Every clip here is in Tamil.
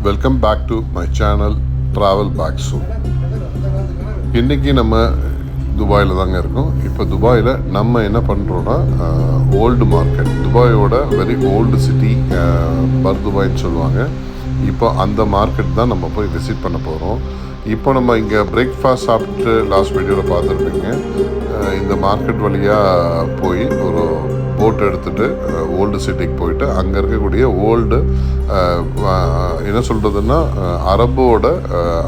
Welcome back to my channel travel back soon. இன்றைக்கி நம்ம துபாயில் தாங்க இருக்கோம். இப்போ துபாயில் நம்ம என்ன பண்ணுறோன்னா ஓல்டு மார்க்கெட், துபாயோட வெரி ஓல்டு சிட்டி பர்துபாய்ன்னு சொல்லுவாங்க. இப்போ அந்த மார்க்கெட் தான் நம்ம போய் விசிட் பண்ண போகிறோம். இப்போ நம்ம இங்கே பிரேக்ஃபாஸ்ட் சாப்பிட்டு லாஸ்ட் வீடியோவில் பார்த்துருப்பீங்க. இந்த மார்க்கெட் வழியாக போய் ஒரு போட் எடுத்துகிட்டு ஓல்டு சிட்டிக்கு போயிட்டு அங்கே இருக்கக்கூடிய ஓல்டு என்ன சொல்கிறதுன்னா அரபோட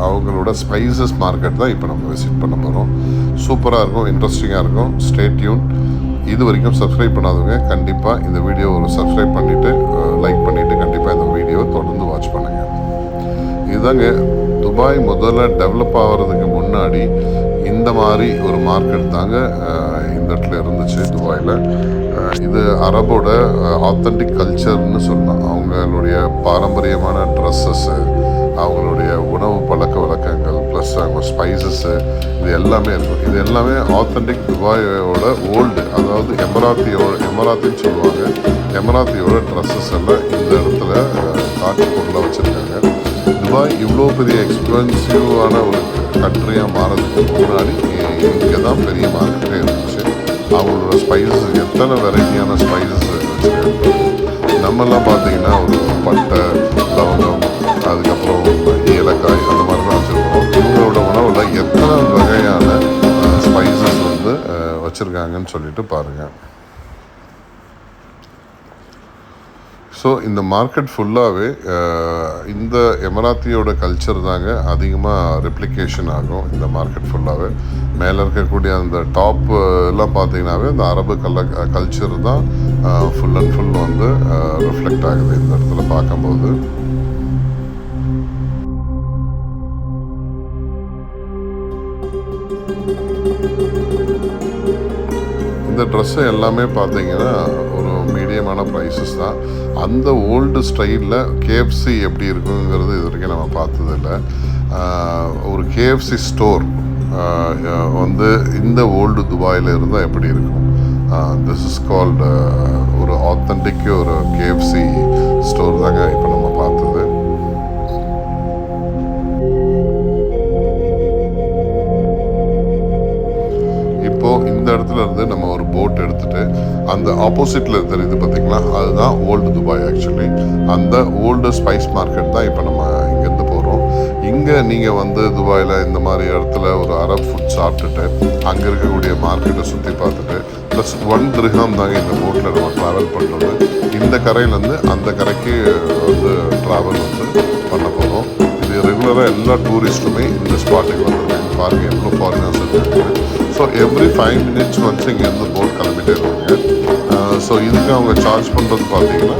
அவங்களோட ஸ்பைசஸ் மார்க்கெட் தான் இப்போ நம்ம விசிட் பண்ண போகிறோம். சூப்பராக இருக்கும், இன்ட்ரெஸ்டிங்காக இருக்கும். Stay tune. இது வரைக்கும் சப்ஸ்கிரைப் பண்ணாதவங்க கண்டிப்பாக இந்த வீடியோ ஒரு சப்ஸ்கிரைப் பண்ணிவிட்டு லைக் பண்ணிவிட்டு கண்டிப்பாக இந்த வீடியோவை தொடர்ந்து வாட்ச் பண்ணுங்கள். இதுதாங்க துபாய் முதல்ல டெவலப் ஆகிறதுக்கு முன்னாடி இந்த மாதிரி ஒரு மார்க்கெட் தாங்க இந்த இடத்துல இருந்துச்சு துபாயில். இது அரபோட ஆத்தென்டிக் கல்ச்சர்னு சொல்லலாம். அவங்களுடைய பாரம்பரியமான ட்ரெஸ்ஸஸ்ஸு, அவங்களுடைய உணவு பழக்க வழக்கங்கள், ப்ளஸ் அவங்க ஸ்பைசஸ்ஸு, இது எல்லாமே இருக்கும். இது எல்லாமே ஆத்தென்டிக் துபாயோட ஓல்டு, அதாவது எமராத்தின்னு சொல்லுவாங்க. எமராத்தியோட ட்ரெஸ்ஸஸ் எல்லாம் இந்த இடத்துல காட்சி பொருளாக வச்சுருக்காங்க. துபாய் இவ்வளோ பெரிய எக்ஸ்பென்சிவான ஒரு கண்ட்ரியாக மாறதுக்கு முன்னாடி இங்கே தான் பெரிய மார்க்கெட்டே இருந்துச்சு. அவங்களோட ஸ்பைசஸ் எத்தனை வெரைட்டியான ஸ்பைசஸ் வச்சுருக்காங்க. நம்மெல்லாம் பார்த்தீங்கன்னா ஒரு பட்டை, லவங்கம், அதுக்கப்புறம் ஏலக்காய் அந்த மாதிரி தான் வச்சுருக்கோம். இவங்களோட உணவில் எத்தனை வகையான ஸ்பைசஸ் வச்சுருக்காங்கன்னு சொல்லிட்டு பாருங்கள். ஸோ இந்த மார்க்கெட் ஃபுல்லாகவே இந்த எமராத்தியோட கல்ச்சர் தாங்க அதிகமாக ரெப்ளிகேஷன் ஆகும். இந்த மார்க்கெட் ஃபுல்லாகவே மேலே இருக்கக்கூடிய அந்த டாப் எல்லாம் பார்த்தீங்கன்னாவே இந்த அரபு கல்ச்சர் தான் ஃபுல் அண்ட் ஃபுல் ரிஃப்ளெக்ட் ஆகுது இந்த இடத்துல பார்க்கும்போது. இந்த ட்ரெஸ்ஸு எல்லாமே பார்த்தீங்கன்னா ஒரு மீடியமான ப்ரைஸஸ் தான். அந்த ஓல்டு ஸ்டைலில் கேஎஃப்சி எப்படி இருக்குங்கிறது இது வரைக்கும் நம்ம பார்த்ததில்ல. ஒரு கேஎஃப்சி ஸ்டோர் இந்த ஓல்டு துபாயில் இருந்தால் எப்படி இருக்கும். திஸ் இஸ் கால்டு ஒரு ஆத்தென்டிக் ஒரு கேஎஃப்சி ஸ்டோர் தாங்க இப்போ நம்ம பார்த்தது. இந்த இடத்துல இருந்து நம்ம ஒரு போட் எடுத்துட்டு அந்த ஆப்போசிட்ல தெரியுது பார்த்தீங்களா, அதுதான் ஓல்டு துபாய். ஆக்சுவலி அந்த ஓல்டு ஸ்பைஸ் மார்க்கெட் தான் இப்போ நம்ம இங்கேருந்து போகிறோம். இங்கே நீங்கள் துபாயில் இந்த மாதிரி இடத்துல ஒரு அரப் ஃபுட் சாப்பிட்டுட்டு அங்கே இருக்கக்கூடிய மார்க்கெட்டை சுற்றி பார்த்துட்டு ப்ளஸ் 1 திர்ஹாம் தாங்க இந்த போட்டில் நம்ம ட்ராவல் பண்ணுறது. இந்த கரையிலேருந்து அந்த கரைக்கு ட்ராவல் பண்ண போகிறோம். இது ரெகுலராக எல்லா டூரிஸ்ட்டுமே இந்த ஸ்பாட்டுக்கு வந்துருக்காங்க. பாருங்கள் எவ்வளோ ஃபாரினர்ஸ் இருக்காங்க. ஸோ எவ்ரி 5 minutes ஒன்ஸ் இங்கேருந்து போட் கிளம்பிட்டே இருக்காங்க. ஸோ இதுக்கு அவங்க சார்ஜ் பண்ணுறது பார்த்தீங்கன்னா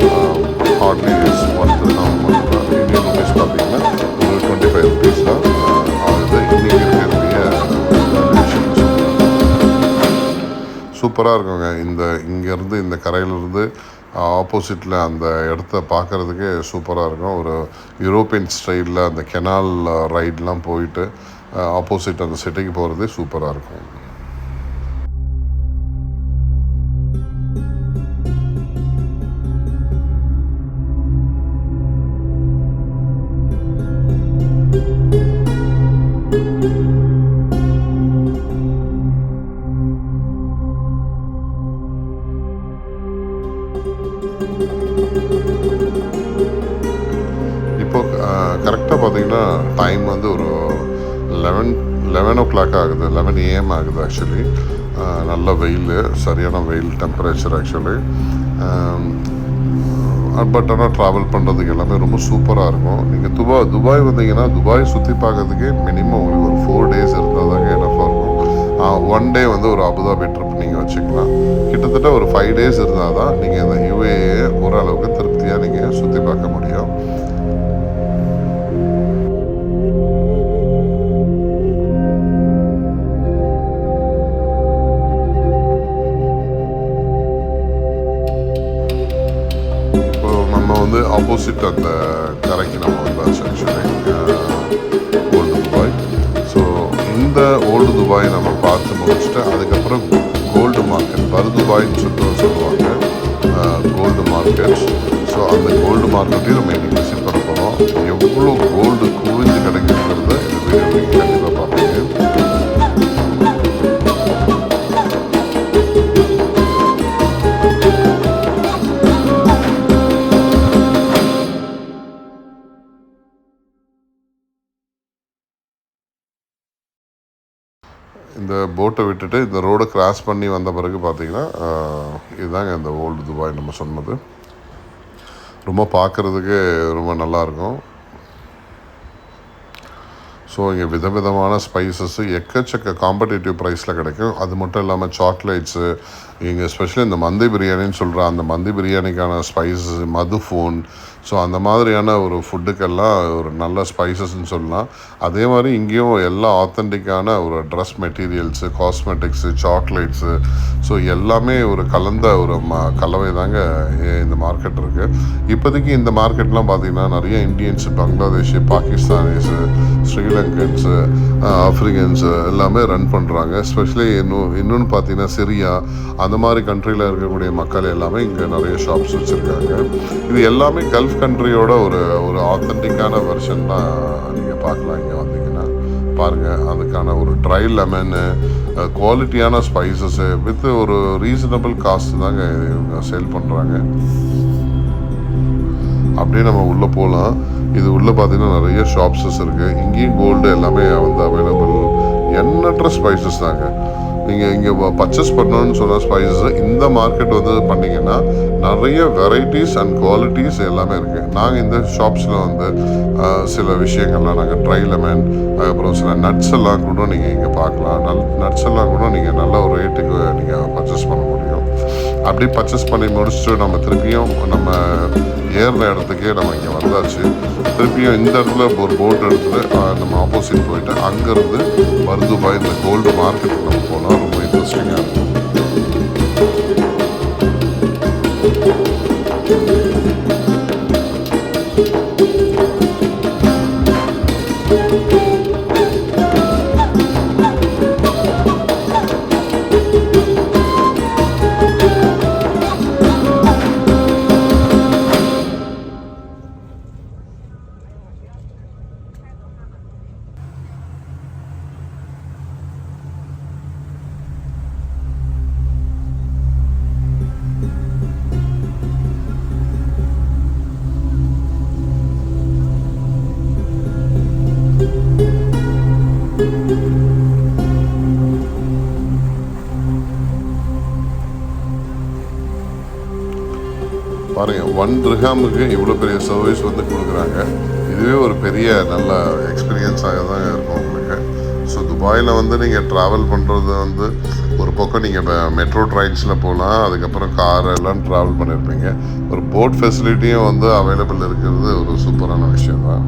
ஹார்ட்லி 1 திர்ஹாம் இந்தியன் ருபீஸ் பார்த்தீங்கன்னா ஒரு 25 rupees தான் ஆகுது. இன்றைக்கி இருக்கக்கூடிய சூப்பராக இருக்குங்க. இங்கேருந்து இந்த கரையிலேருந்து ஆப்போசிட்டில் அந்த இடத்த பார்க்குறதுக்கே சூப்பராக இருக்கும். ஒரு யூரோப்பியன் ஸ்டைலில் அந்த கெனால் ரைட்லாம் போயிட்டு ஆப்போசிட் அந்த சிட்டிக்கு போகிறதே சூப்பராக இருக்கும். இப்போ கரெக்டாக பார்த்தீங்கன்னா டைம் ஒரு 11 o'clock ஆகுது, 11 AM ஆகுது. ஆக்சுவலி நல்ல வெயில், சரியான வெயில் டெம்பரேச்சர் ஆக்சுவலி. பட் ஆனால் ட்ராவல் பண்ணுறதுக்கு எல்லாமே ரொம்ப சூப்பராக இருக்கும். நீங்கள் துபாய் வந்தீங்கன்னா துபாய் சுற்றி பார்க்கறதுக்கே மினிமம் உங்களுக்கு ஒரு 4 days இருந்தால் தாங்க எனஃபாக இருக்கும். 1 day ஒரு அபுதாபி ட்ரிப் நீங்கள் வச்சுக்கலாம். கிட்டத்தட்ட ஒரு 5 days இருந்தால் தான் நீங்கள் இந்த யுஏஏ ஓரளவுக்கு திருப்தியாக நீங்கள் சுற்றி பார்க்க முடியும். ஆப்போசிட் அந்த கரைக்கு நம்ம வந்தாச்சு ஆக்சுவலி ஓல்டு துபாய். ஸோ இந்த ஓல்டு துபாய் நம்ம பார்த்து முடிச்சுட்டு அதுக்கப்புறம் கோல்டு மார்க்கெட், பர்துபாய்ன்னு சொல்லுவாங்க கோல்டு மார்க்கெட். ஸோ அந்த கோல்டு மார்க்கெட்டையும் நம்ம இன்றைக்கி விசிட் பண்ண போகிறோம். எவ்வளோ கோல்டு குவிஞ்சு கிடைக்குங்கிறத இந்த வீடியோ நீங்கள் கண்டிப்பாக பார்ப்பீங்க. இந்த போட்டை விட்டுட்டு இந்த ரோடை கிராஸ் பண்ணி வந்த பிறகு பார்த்தீங்கன்னா இதுதாங்க இந்த ஓல்டு துபாய் நம்ம சொன்னது. ரொம்ப பார்க்குறதுக்கு ரொம்ப நல்லாயிருக்கும். ஸோ இங்கே விதவிதமான ஸ்பைசஸ்ஸு எக்கச்சக்க காம்படேட்டிவ் ப்ரைஸில் கிடைக்கும். அது மட்டும் இல்லாமல் சாக்லேட்ஸு, இங்கே எஸ்பெஷலி இந்த மந்தி பிரியாணின்னு சொல்கிற அந்த மந்தி பிரியாணிக்கான ஸ்பைசஸ், மதுஃபோன், ஸோ அந்த மாதிரியான ஒரு ஃபுட்டுக்கெல்லாம் ஒரு நல்ல ஸ்பைசஸ்ன்னு சொல்லலாம். அதே மாதிரி இங்கேயும் எல்லா ஆத்தென்டிக்கான ஒரு dress materials, cosmetics, chocolates, so எல்லாமே ஒரு கலந்த ஒரு கலவை தாங்க இந்த மார்க்கெட் இருக்குது. இப்போதைக்கு இந்த மார்க்கெட்லாம் பார்த்திங்கன்னா நிறைய இந்தியன்ஸு, பங்களாதேஷு, பாகிஸ்தானிஸு, ஸ்ரீலங்கன்ஸு, ஆஃப்ரிக்கன்ஸு எல்லாமே ரன் பண்ணுறாங்க. எஸ்பெஷலி இன்னொன்று பார்த்தீங்கன்னா சிரியா அந்த மாதிரி கண்ட்ரியில் இருக்கக்கூடிய மக்கள் எல்லாமே இங்கே நிறைய ஷாப்ஸ் வச்சுருக்காங்க. இது எல்லாமே கல்ஃப் கண்ட்ரியோட ஒரு ஆத்தென்டிக்கான வெர்ஷன் தான் நீங்கள் பார்க்கலாம். இங்கே வந்தீங்கன்னா பாருங்கள், அதுக்கான ஒரு ட்ரை லெமனு, குவாலிட்டியான ஸ்பைசஸ்ஸு வித் ஒரு ரீசனபிள் காஸ்ட் தாங்க இவங்க சேல் பண்ணுறாங்க. அப்படியே நம்ம உள்ளே போகலாம். இது உள்ளே பார்த்தீங்கன்னா நிறைய ஷாப்ஸஸ் இருக்குது. இங்கேயும் கோல்டு எல்லாமே வந்து அவைலபிள். எண்ணற்ற ஸ்பைசஸ் தாங்க. நீங்கள் இங்கே பர்ச்சேஸ் பண்ணணும்னு சொன்ன ஸ்பைசஸ் இந்த மார்க்கெட் வந்து பண்ணிங்கன்னா நிறைய வெரைட்டிஸ் அண்ட் குவாலிட்டிஸ் எல்லாமே இருக்குது. நாங்கள் இந்த ஷாப்ஸில் வந்து சில விஷயங்கள்லாம் நாங்கள் ட்ரை லெமன், அதுக்கப்புறம் சில நட்ஸ் எல்லாம் கூட நீங்கள் இங்கே பார்க்கலாம். நட்ஸ் எல்லாம் கூட நீங்கள் நல்ல ஒரு ரேட்டுக்கு நீங்கள் பர்ச்சேஸ் பண்ண முடியும். அப்படி பர்ச்சேஸ் பண்ணி முடிச்சுட்டு நம்ம திருப்பியும் நம்ம ஏறின இடத்துக்கே நம்ம இங்கே வந்தாச்சு. திருப்பியும் இந்த இடத்துல ஒரு போட் எடுத்துகிட்டு நம்ம ஆப்போசிட் போயிட்டு அங்கேருந்து துபாய் இந்த கோல்டு மார்க்கெட்டுக்கு நம்ம போனால் ரொம்ப இன்ட்ரெஸ்டிங்காக இருக்கும். பாருங்கள், 1 திர்ஹாமுக்கு இவ்வளோ பெரிய சர்வீஸ் வந்து கொடுக்குறாங்க. இதுவே ஒரு பெரிய நல்ல எக்ஸ்பீரியன்ஸாக தான் இருக்கும் உங்களுக்கு. ஸோ துபாயில் வந்து நீங்கள் ட்ராவல் பண்ணுறது வந்து ஒரு பக்கம் நீங்கள் மெட்ரோ ட்ரெயின்ஸில் போகலாம், அதுக்கப்புறம் கார் எல்லாம் ட்ராவல் பண்ணியிருப்பீங்க. ஒரு போட் ஃபெசிலிட்டியும் வந்து அவைலபிள் இருக்கிறது ஒரு சூப்பரான விஷயம் தான்.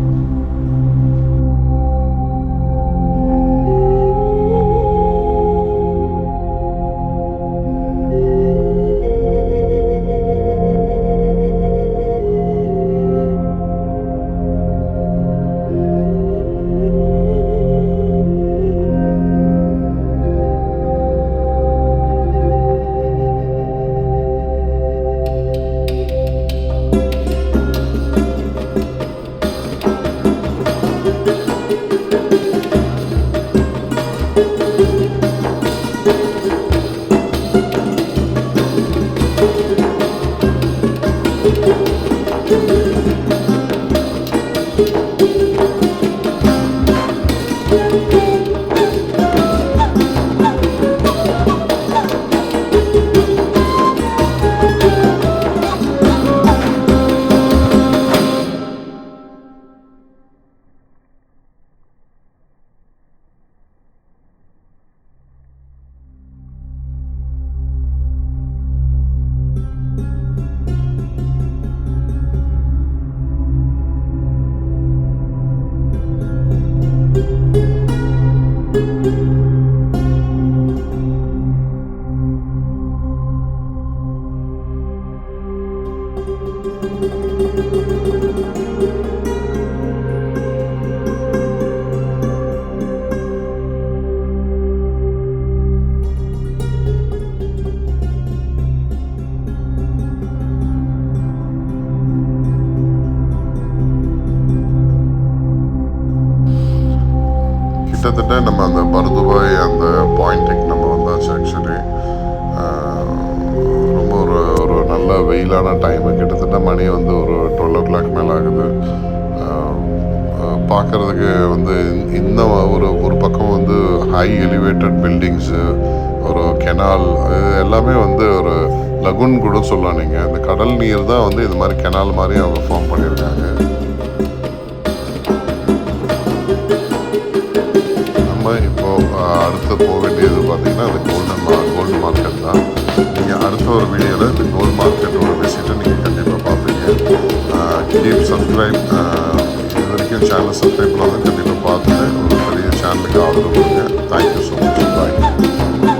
கிட்டத்தட்ட நம்ம அந்த பர்துபாய் அந்த பாயிண்ட்டுக்கு நம்ம வந்தாச்சு. ஆக்சுவலி ரொம்ப ஒரு நல்ல வெயிலான டைமு. கிட்டத்தட்ட மணி வந்து ஒரு 12 o'clock மேலே ஆகுது. பார்க்குறதுக்கு வந்து இன்னும் ஒரு பக்கம் வந்து ஹை எலிவேட்டட் பில்டிங்ஸு, ஒரு கெனால், இது எல்லாமே வந்து ஒரு லகுன் கூட சொல்லலாம். நீங்கள் இந்த கடல் நீர் தான் வந்து இது மாதிரி கெனால் மாதிரி அவங்க ஃபார்ம் பண்ணியிருக்காங்க. நம்ம இப்போது அடுத்து போக வேண்டியது பார்த்திங்கன்னா அந்த கோல்டு மார்க்கெட் தான். நீங்கள் அடுத்த ஒரு வீடியோவில் இந்த கோல்டு மார்க்கெட்டோட விசிட்டை நீங்கள் கண்டிப்பாக பார்ப்பீங்க. Keep subscribe. இது வரைக்கும் சேனல் சப்ஸ்கிரைப் பண்ணாலும் கண்டிப்பாக பார்த்துட்டு ஒரு பெரிய சேனலுக்கு ஆதரவு கொடுங்க. Thank you so much. பாய்.